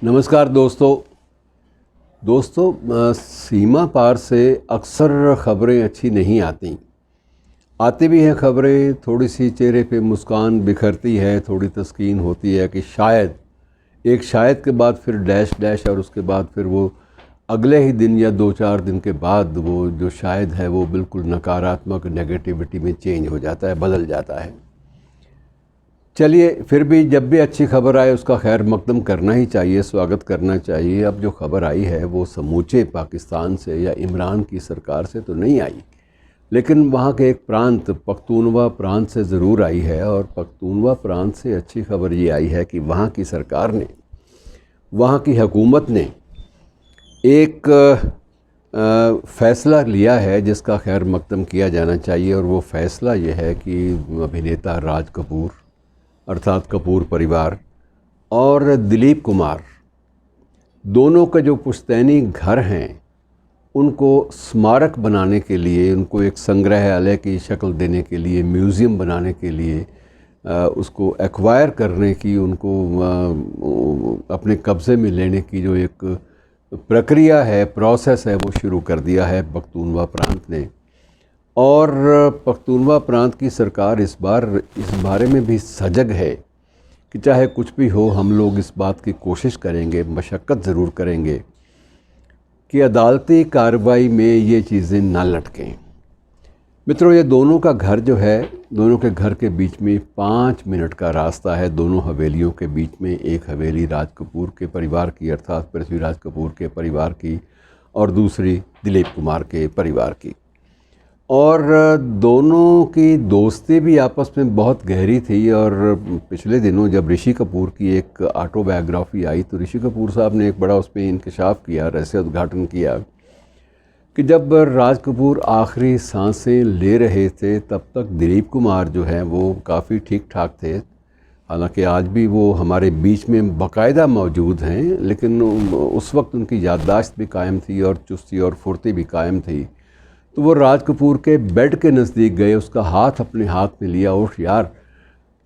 नमस्कार दोस्तों, सीमा पार से अक्सर ख़बरें अच्छी नहीं आती भी हैं ख़बरें। थोड़ी सी चेहरे पे मुस्कान बिखरती है, थोड़ी तस्कीन होती है कि शायद के बाद फिर डैश डैश और उसके बाद फिर वो अगले ही दिन या 2-4 दिन के बाद वो जो शायद है वो बिल्कुल नकारात्मक नेगेटिविटी में चेंज हो जाता है, बदल जाता है। चलिए, फिर भी जब भी अच्छी खबर आए उसका खैर मकदम करना ही चाहिए, स्वागत करना चाहिए। अब जो खबर आई है वो समूचे पाकिस्तान से या इमरान की सरकार से तो नहीं आई, लेकिन वहाँ के एक प्रांत पख्तूनवा प्रांत से ज़रूर आई है। और पख्तूनवा प्रांत से अच्छी खबर ये आई है कि वहाँ की सरकार ने, वहाँ की हुकूमत ने एक फ़ैसला लिया है जिसका खैर मकदम किया जाना चाहिए। और वो फ़ैसला ये है कि अभिनेता राज कपूर अर्थात कपूर परिवार और दिलीप कुमार दोनों के जो पुश्तैनी घर हैं उनको स्मारक बनाने के लिए, उनको एक संग्रहालय की शक्ल देने के लिए, म्यूज़ियम बनाने के लिए, उसको एक्वायर करने की, उनको अपने कब्ज़े में लेने की जो एक प्रक्रिया है, प्रोसेस है, वो शुरू कर दिया है पख्तूनवा प्रांत ने। और पख्तूनवा प्रांत की सरकार इस बारे में भी सजग है कि चाहे कुछ भी हो, हम लोग इस बात की कोशिश करेंगे, मशक्क़त ज़रूर करेंगे कि अदालती कार्रवाई में ये चीज़ें ना लटकें। मित्रों, ये दोनों का घर जो है, दोनों के घर के बीच में 5 मिनट का रास्ता है। दोनों हवेलियों के बीच में, एक हवेली राज कपूर के परिवार की अर्थात पृथ्वीराज कपूर के परिवार की और दूसरी दिलीप कुमार के परिवार की। और दोनों की दोस्ती भी आपस में बहुत गहरी थी। और पिछले दिनों जब ऋषि कपूर की एक ऑटोबायोग्राफी आई तो ऋषि कपूर साहब ने एक बड़ा उसमें इंकशाफ किया, रहस्य उद्घाटन किया कि जब राज कपूर आखिरी सांसें ले रहे थे तब तक दिलीप कुमार जो हैं वो काफ़ी ठीक ठाक थे। हालांकि आज भी वो हमारे बीच में बाकायदा मौजूद हैं, लेकिन उस वक्त उनकी याददाश्त भी कायम थी और चुस्ती और फुर्ती भी कायम थी। तो वो राज कपूर के बेड के नज़दीक गए, उसका हाथ अपने हाथ में लिया, उठ यार,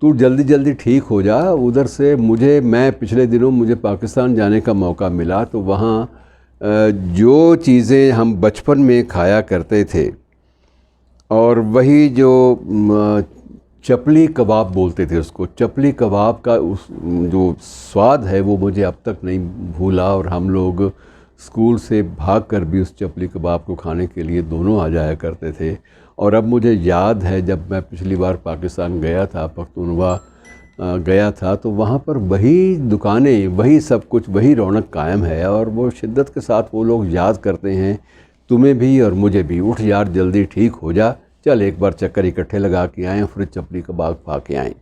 तू जल्दी जल्दी ठीक हो जा। उधर से मैं पिछले दिनों मुझे पाकिस्तान जाने का मौका मिला तो वहाँ जो चीज़ें हम बचपन में खाया करते थे और वही जो चपली कबाब बोलते थे उसको, चपली कबाब का उस जो स्वाद है वो मुझे अब तक नहीं भूला। और हम लोग स्कूल से भागकर भी उस चपली कबाब को खाने के लिए दोनों आ जाया करते थे। और अब मुझे याद है जब मैं पिछली बार पाकिस्तान गया था, पख्तूनवा गया था, तो वहाँ पर वही दुकानें, वही सब कुछ, वही रौनक कायम है। और वो शिद्दत के साथ वो लोग याद करते हैं तुम्हें भी और मुझे भी, उठ यार जल्दी ठीक हो जा, चल एक बार चक्कर इकट्ठे लगा के आएँ, फिर चपली कबाब खा के आएँ।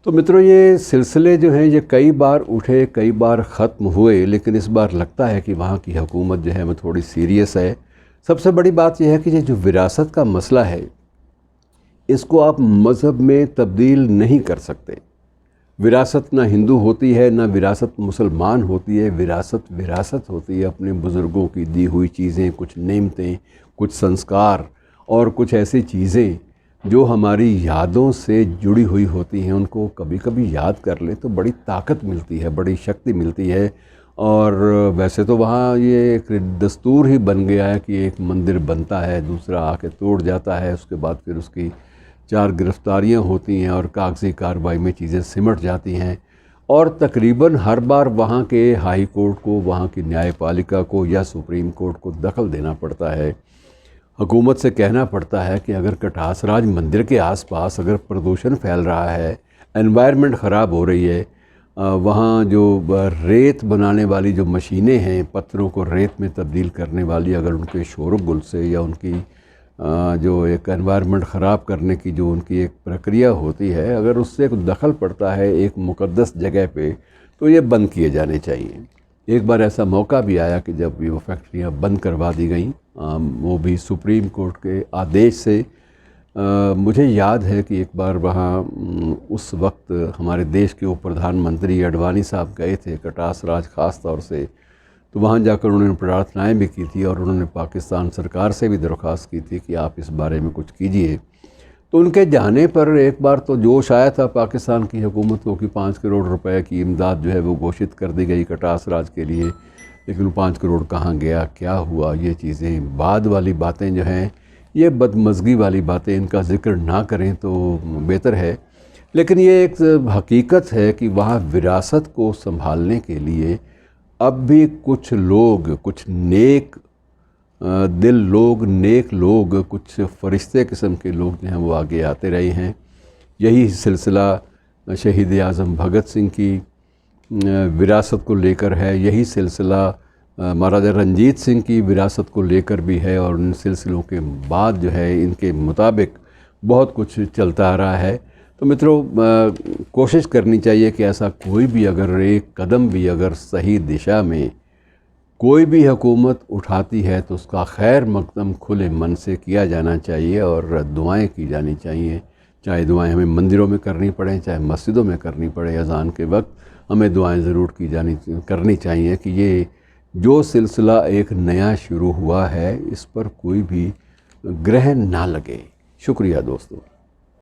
तो मित्रों, ये सिलसिले जो हैं ये कई बार उठे, कई बार ख़त्म हुए, लेकिन इस बार लगता है कि वहाँ की हुकूमत जो है वो थोड़ी सीरियस है। सबसे बड़ी बात यह है कि ये जो विरासत का मसला है इसको आप मज़हब में तब्दील नहीं कर सकते। विरासत ना हिंदू होती है, ना विरासत मुसलमान होती है। विरासत विरासत होती है, अपने बुज़ुर्गों की दी हुई चीज़ें, कुछ नेमतें, कुछ संस्कार और कुछ ऐसी चीज़ें जो हमारी यादों से जुड़ी हुई होती हैं, उनको कभी कभी याद कर ले तो बड़ी ताकत मिलती है, बड़ी शक्ति मिलती है। और वैसे तो वहाँ ये एक दस्तूर ही बन गया है कि एक मंदिर बनता है, दूसरा आके तोड़ जाता है, उसके बाद फिर उसकी 4 गिरफ्तारियाँ होती हैं और कागज़ी कार्रवाई में चीज़ें सिमट जाती हैं। और तकरीबन हर बार वहाँ के हाई कोर्ट को, वहाँ की न्यायपालिका को या सुप्रीम कोर्ट को दखल देना पड़ता है। हुकूमत से कहना पड़ता है कि अगर कटास राज मंदिर के आसपास अगर प्रदूषण फैल रहा है, एनवायरनमेंट ख़राब हो रही है, वहाँ जो रेत बनाने वाली जो मशीनें हैं, पत्थरों को रेत में तब्दील करने वाली, अगर उनके शोरगुल से या उनकी जो एक एनवायरनमेंट ख़राब करने की जो उनकी एक प्रक्रिया होती है, अगर उससे एक दखल पड़ता है एक मुक़द्दस जगह पे, तो ये बंद किए जाने चाहिए। एक बार ऐसा मौका भी आया कि जब वो फैक्ट्रियाँ बंद करवा दी गईं, वो भी सुप्रीम कोर्ट के आदेश से। मुझे याद है कि एक बार वहाँ उस वक्त हमारे देश के उप प्रधानमंत्री अडवाणी साहब गए थे, कटास राज ख़ास तौर से। तो वहाँ जाकर उन्होंने प्रार्थनाएं भी की थी और उन्होंने पाकिस्तान सरकार से भी दरख्वास्त की थी कि आप इस बारे में कुछ कीजिए। तो उनके जाने पर एक बार तो जोश आया था पाकिस्तान की हुकूमत को कि 5 करोड़ रुपए की इमदाद जो है वो घोषित कर दी गई कटास राज के लिए, लेकिन वो 5 करोड़ कहाँ गया, क्या हुआ, ये चीज़ें बाद वाली बातें जो हैं, ये बदमज़गी वाली बातें, इनका ज़िक्र ना करें तो बेहतर है। लेकिन ये एक हकीकत है कि वहाँ विरासत को संभालने के लिए अब भी कुछ लोग, कुछ नेक दिल लोग, नेक लोग, कुछ फरिश्ते किस्म के लोग जो हैं वो आगे आते रहे हैं। यही सिलसिला शहीद आज़म भगत सिंह की विरासत को लेकर है, यही सिलसिला महाराजा रंजीत सिंह की विरासत को लेकर भी है, और उन सिलसिलों के बाद जो है इनके मुताबिक बहुत कुछ चलता आ रहा है। तो मित्रों, कोशिश करनी चाहिए कि ऐसा कोई भी अगर एक कदम भी अगर सही दिशा में कोई भी हुकूमत उठाती है तो उसका खैर मकदम खुले मन से किया जाना चाहिए और दुआएं की जानी चाहिए। चाहे दुआएं हमें मंदिरों में करनी पड़ें, चाहे मस्जिदों में करनी पड़े, अज़ान के वक्त हमें दुआएं ज़रूर करनी चाहिए कि ये जो सिलसिला एक नया शुरू हुआ है इस पर कोई भी ग्रहण ना लगे। शुक्रिया दोस्तों।